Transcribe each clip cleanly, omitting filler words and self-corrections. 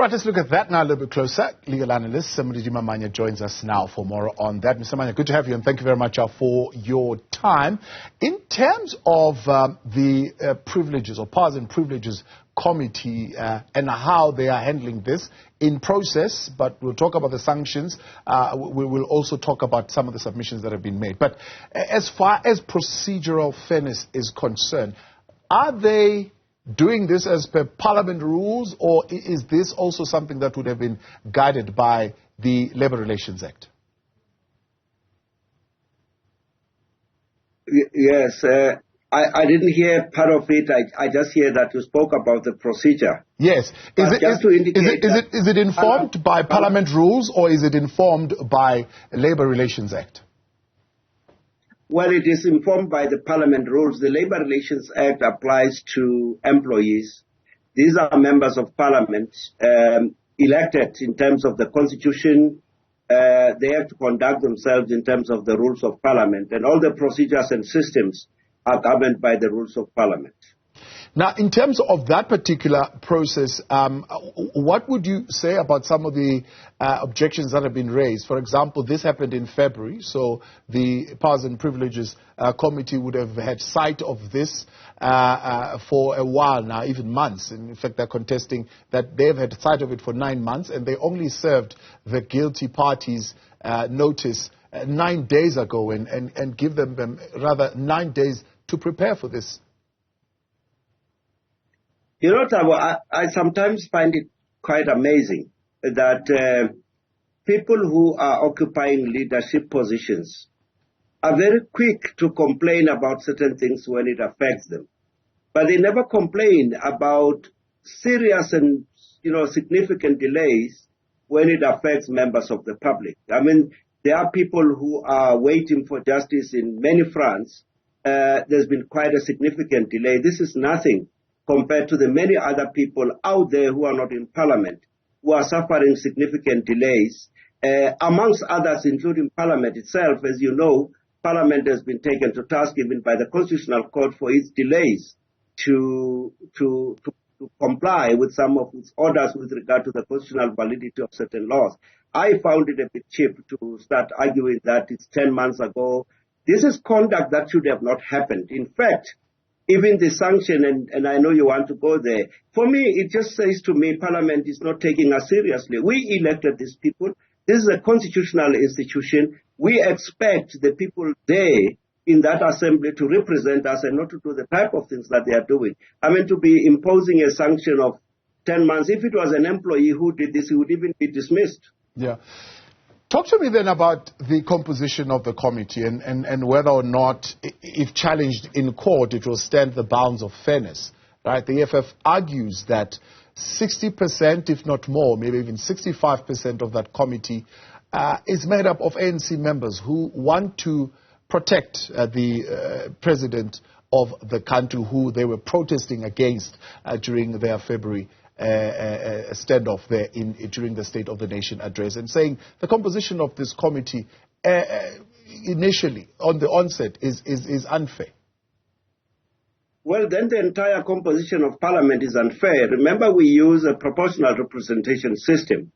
Right, let's look at that now a little bit closer. Legal analyst Modidima Mannya joins us now for more on that. Mr. Mannya, good to have you, and thank you very much for your time. In terms of the privileges or powers and privileges committee and how they are handling this in process, but we'll talk about the sanctions. We will also talk about some of the submissions that have been made. But as far as procedural fairness is concerned, are they doing this as per Parliament rules, or is this also something that would have been guided by the Labour Relations Act? Yes, I didn't hear part of it. I just hear that you spoke about the procedure. Yes. Is it informed by Parliament rules, or is it informed by Labour Relations Act? Well, it is informed by the Parliament rules. The Labour Relations Act applies to employees. These are members of Parliament elected in terms of the Constitution. They have to conduct themselves in terms of the rules of Parliament, and all the procedures and systems are governed by the rules of Parliament. Now, in terms of that particular process, what would you say about some of the objections that have been raised? For example, this happened in February, so the Powers and Privileges Committee would have had sight of this for a while now, even months. In fact, they're contesting that they've had sight of it for 9 months, and they only served the guilty parties notice 9 days ago and give them rather 9 days to prepare for this. You know, Tabo, I sometimes find it quite amazing that people who are occupying leadership positions are very quick to complain about certain things when it affects them. But they never complain about serious and, significant delays when it affects members of the public. I mean, there are people who are waiting for justice in many fronts. There's been quite a significant delay. This is nothing compared to the many other people out there who are not in Parliament, who are suffering significant delays, amongst others, including Parliament itself. As you know, Parliament has been taken to task even by the Constitutional Court for its delays to comply with some of its orders with regard to the constitutional validity of certain laws. I found it a bit cheap to start arguing that it's 10 months ago. This is conduct that should have not happened. In fact, even the sanction, and I know you want to go there, for me, it just says to me, Parliament is not taking us seriously. We elected these people. This is a constitutional institution. We expect the people there in that assembly to represent us and not to do the type of things that they are doing. I mean, to be imposing a sanction of 10 months, if it was an employee who did this, he would even be dismissed. Yeah. Talk to me then about the composition of the committee and whether or not, if challenged in court, it will stand the bounds of fairness. Right? The EFF argues that 60%, if not more, maybe even 65% of that committee is made up of ANC members who want to protect the president of the country who they were protesting against during their February standoff there during the State of the Nation address, and saying the composition of this committee initially on the onset is unfair. Well, then the entire composition of Parliament is unfair. Remember, we use a proportional representation system.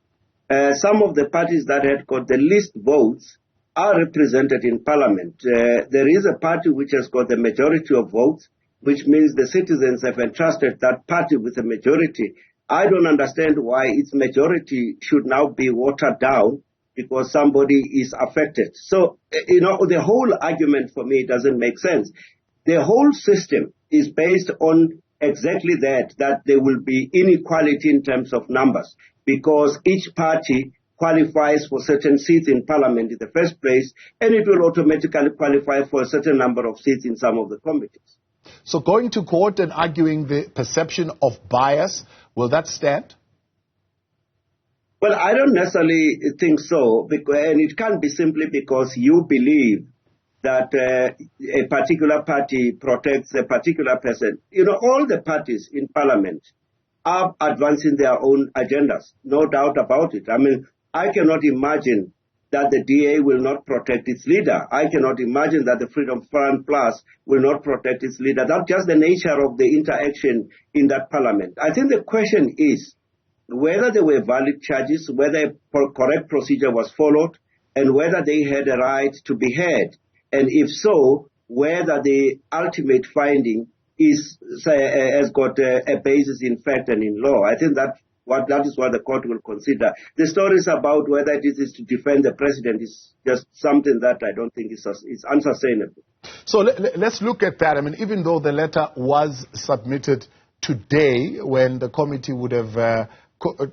Some of the parties that had got the least votes are represented in Parliament. There is a party which has got the majority of votes, which means the citizens have entrusted that party with a majority. I don't understand why its majority should now be watered down because somebody is affected. So, the whole argument for me doesn't make sense. The whole system is based on exactly that there will be inequality in terms of numbers because each party qualifies for certain seats in Parliament in the first place, and it will automatically qualify for a certain number of seats in some of the committees. So going to court and arguing the perception of bias, will that stand? Well, I don't necessarily think so, and it can't be simply because you believe that a particular party protects a particular person. All the parties in Parliament are advancing their own agendas, no doubt about it. I mean, I cannot imagine that the DA will not protect its leader. I cannot imagine that the Freedom Front Plus will not protect its leader. That's just the nature of the interaction in that Parliament. I think the question is, whether there were valid charges, whether a correct procedure was followed, and whether they had a right to be heard. And if so, whether the ultimate finding has got a basis in fact and in law. I think that is what the court will consider. The stories about whether it is to defend the president is just something that I don't think is unsustainable. So let's look at that. I mean, even though the letter was submitted today, when the committee would have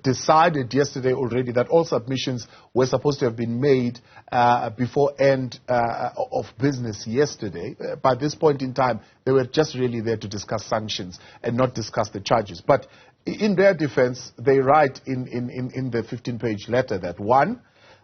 decided yesterday already that all submissions were supposed to have been made before end of business yesterday. By this point in time, they were just really there to discuss sanctions and not discuss the charges. But in their defense, they write in the 15-page letter that, one,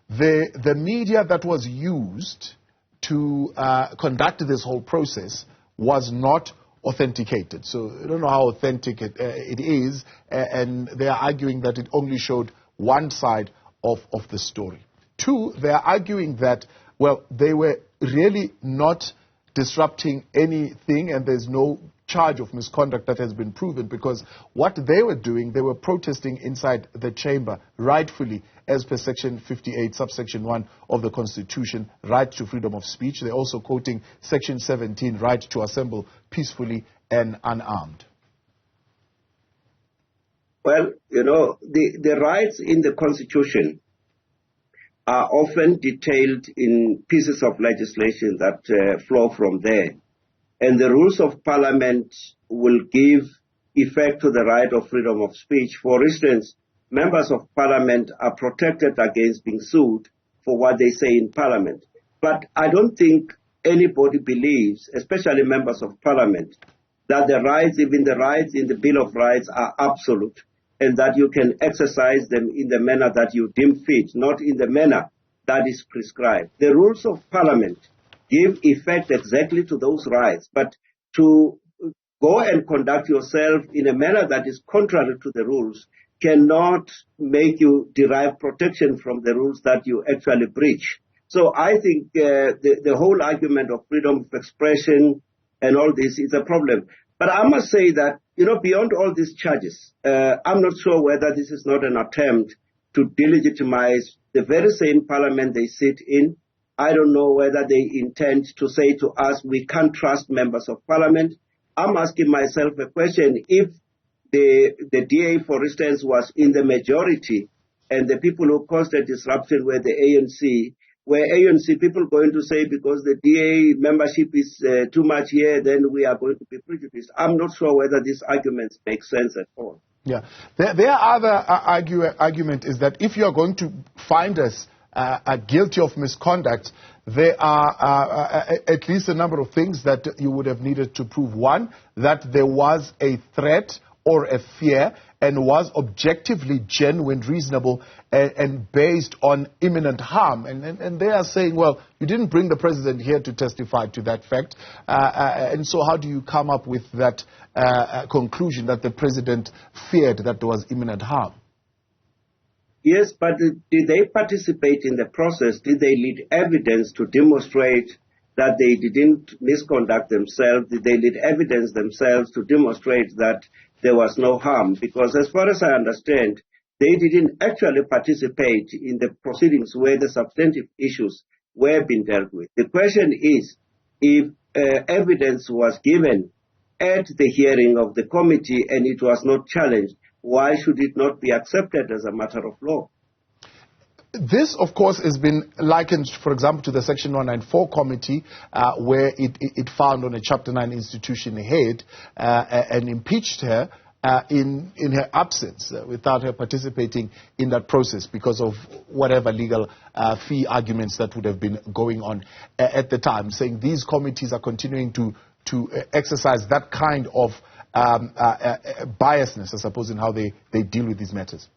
the media that was used to conduct this whole process was not authenticated. So I don't know how authentic it is, and they are arguing that it only showed one side of the story. Two, they are arguing that, well, they were really not disrupting anything, and there's no charge of misconduct that has been proven, because what they were doing, they were protesting inside the chamber, rightfully, as per Section 58, subsection 1 of the Constitution, right to freedom of speech. They're also quoting Section 17, right to assemble peacefully and unarmed. Well, you know, the rights in the Constitution are often detailed in pieces of legislation that flow from there. And the rules of parliament will give effect to the right of freedom of speech. For instance, members of parliament are protected against being sued for what they say in parliament. But I don't think anybody believes, especially members of parliament, that the rights, even the rights in the Bill of Rights, are absolute, and that you can exercise them in the manner that you deem fit, not in the manner that is prescribed. The rules of parliament give effect exactly to those rights, but to go and conduct yourself in a manner that is contrary to the rules cannot make you derive protection from the rules that you actually breach. So I think the whole argument of freedom of expression and all this is a problem. But I must say that, you know, beyond all these charges, I'm not sure whether this is not an attempt to delegitimize the very same parliament they sit in. I don't know whether they intend to say to us, we can't trust members of parliament. I'm asking myself a question. If the DA, for instance, was in the majority and the people who caused the disruption were the ANC, were ANC people going to say because the DA membership is too much here, then we are going to be prejudiced? I'm not sure whether these arguments make sense at all. Yeah. Their other argument is that if you are going to find us guilty of misconduct, there are at least a number of things that you would have needed to prove. One, that there was a threat or a fear and was objectively genuine, reasonable, and based on imminent harm. And they are saying, well, you didn't bring the president here to testify to that fact. And so how do you come up with that conclusion that the president feared that there was imminent harm? Yes, but did they participate in the process? Did they lead evidence to demonstrate that they didn't misconduct themselves? Did they lead evidence themselves to demonstrate that there was no harm? Because as far as I understand, they didn't actually participate in the proceedings where the substantive issues were being dealt with. The question is, if evidence was given at the hearing of the committee and it was not challenged, why should it not be accepted as a matter of law? This, of course, has been likened, for example, to the Section 194 committee, where it found on a Chapter 9 institution head and impeached her in her absence, without her participating in that process because of whatever legal fee arguments that would have been going on at the time, saying these committees are continuing to exercise that kind of biasness, I suppose, in how they deal with these matters.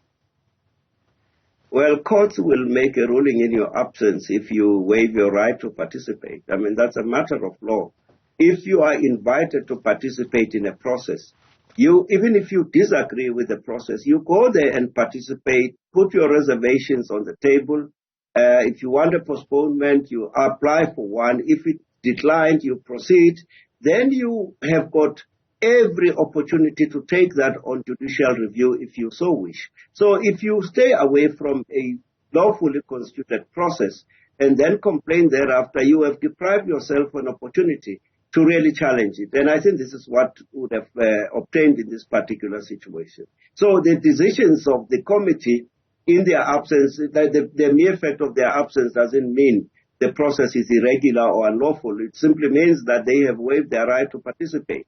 Well, courts will make a ruling in your absence if you waive your right to participate. I mean, that's a matter of law. If you are invited to participate in a process, even if you disagree with the process, you go there and participate, put your reservations on the table. If you want a postponement, you apply for one. If it's declined, you proceed. Then you have got every opportunity to take that on judicial review if you so wish. So if you stay away from a lawfully constituted process and then complain thereafter, you have deprived yourself an opportunity to really challenge it. And I think this is what would have obtained in this particular situation. So the decisions of the committee in their absence, the mere fact of their absence doesn't mean the process is irregular or unlawful. It simply means that they have waived their right to participate.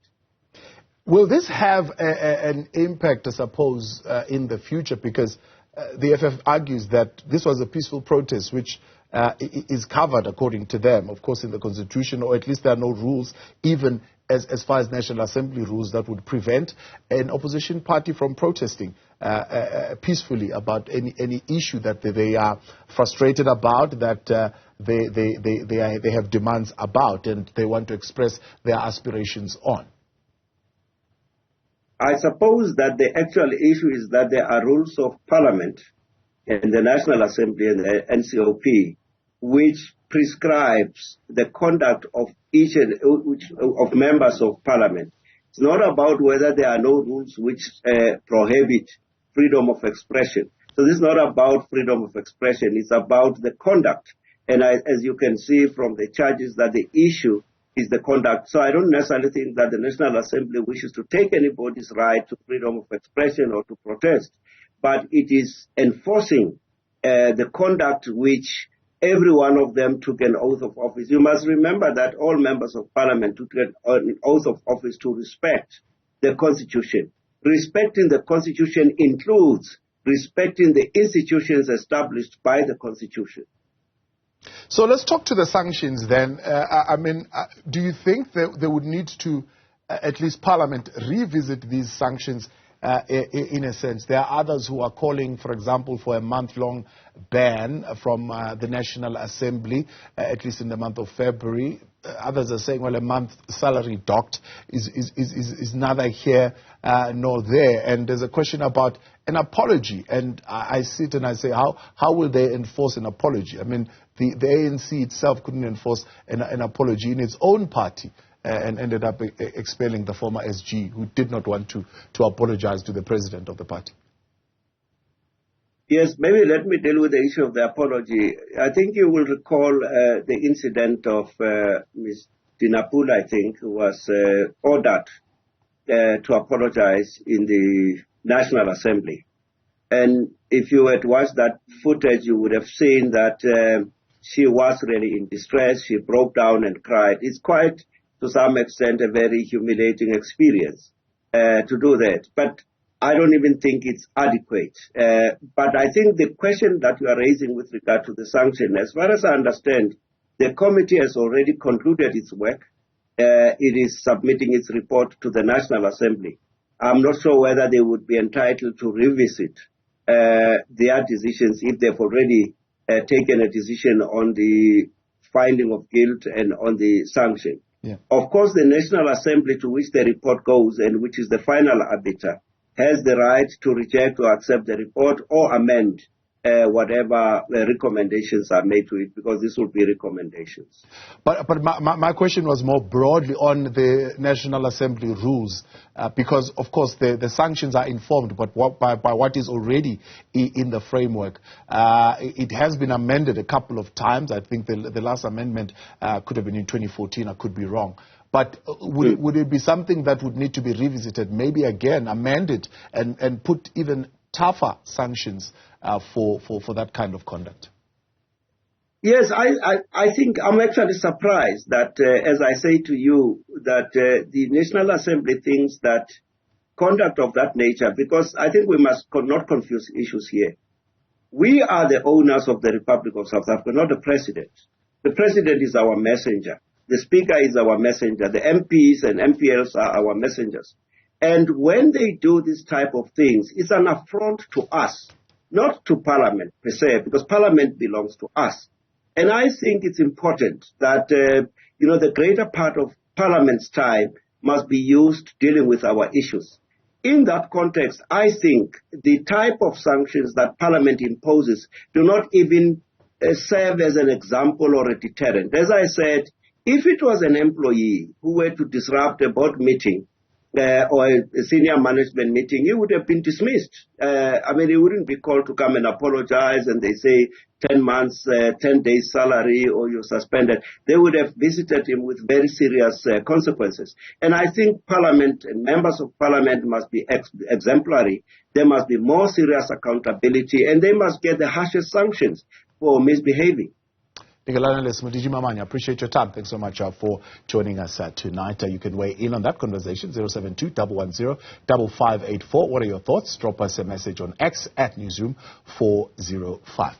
Will this have an impact, I suppose, in the future? Because the EFF argues that this was a peaceful protest, which is covered, according to them, of course, in the Constitution, or at least there are no rules, even as far as National Assembly rules, that would prevent an opposition party from protesting peacefully about any issue that they are frustrated about, that they have demands about, and they want to express their aspirations on. I suppose that the actual issue is that there are rules of parliament in the National Assembly and the NCOP which prescribes the conduct of each of members of parliament. It's not about whether there are no rules which prohibit freedom of expression. So this is not about freedom of expression. It's about the conduct. And as you can see from the charges, that the issue is the conduct. So I don't necessarily think that the National Assembly wishes to take anybody's right to freedom of expression or to protest, but it is enforcing the conduct which every one of them took an oath of office. You must remember that all members of parliament took an oath of office to respect the Constitution. Respecting the Constitution includes respecting the institutions established by the Constitution. So let's talk to the sanctions then. Do you think that they would need to, at least Parliament, revisit these sanctions in a sense? There are others who are calling, for example, for a month-long ban from the National Assembly, at least in the month of February. Others are saying, well, a month's salary docked is neither here nor there. And there's a question about an apology. And I sit and I say, how will they enforce an apology? I mean, the ANC itself couldn't enforce an apology in its own party and ended up expelling the former SG, who did not want to apologize to the president of the party. Yes, maybe let me deal with the issue of the apology. I think you will recall the incident of Ms. Dinapula, I think, who was ordered to apologize in the National Assembly. And if you had watched that footage, you would have seen that she was really in distress. She broke down and cried. It's quite, to some extent, a very humiliating experience to do that. But I don't even think it's adequate. But I think the question that you are raising with regard to the sanction, as far as I understand, the committee has already concluded its work. It is submitting its report to the National Assembly. I'm not sure whether they would be entitled to revisit their decisions if they've already taken a decision on the finding of guilt and on the sanction. Yeah. Of course, the National Assembly, to which the report goes and which is the final arbiter, has the right to reject or accept the report or amend whatever recommendations are made to it, because this will be recommendations. But my question was more broadly on the National Assembly rules, because, of course, the sanctions are informed but by what is already in the framework. It has been amended a couple of times. I think the last amendment could have been in 2014. I could be wrong. But would it be something that would need to be revisited, maybe again amended and put even tougher sanctions for that kind of conduct? Yes, I think I'm actually surprised that, as I say to you, that the National Assembly thinks that conduct of that nature, because I think we must not confuse issues here. We are the owners of the Republic of South Africa, not the president. The president is our messenger. The speaker is our messenger. The MPs and MPLs are our messengers. And when they do this type of things, it's an affront to us, not to Parliament per se, because Parliament belongs to us. And I think it's important that, the greater part of Parliament's time must be used dealing with our issues. In that context, I think the type of sanctions that Parliament imposes do not even serve as an example or a deterrent. As I said, if it was an employee who were to disrupt a board meeting or a senior management meeting, he would have been dismissed. I mean, he wouldn't be called to come and apologize and they say 10 months, 10 days salary or you're suspended. They would have visited him with very serious consequences. And I think Parliament and members of Parliament must be exemplary. There must be more serious accountability and they must get the harshest sanctions for misbehaving. Legal analyst Modidima Mannya, appreciate your time. Thanks so much for joining us tonight. You can weigh in on that conversation, 072-110-5584. What are your thoughts? Drop us a message on X at Newzroom 405.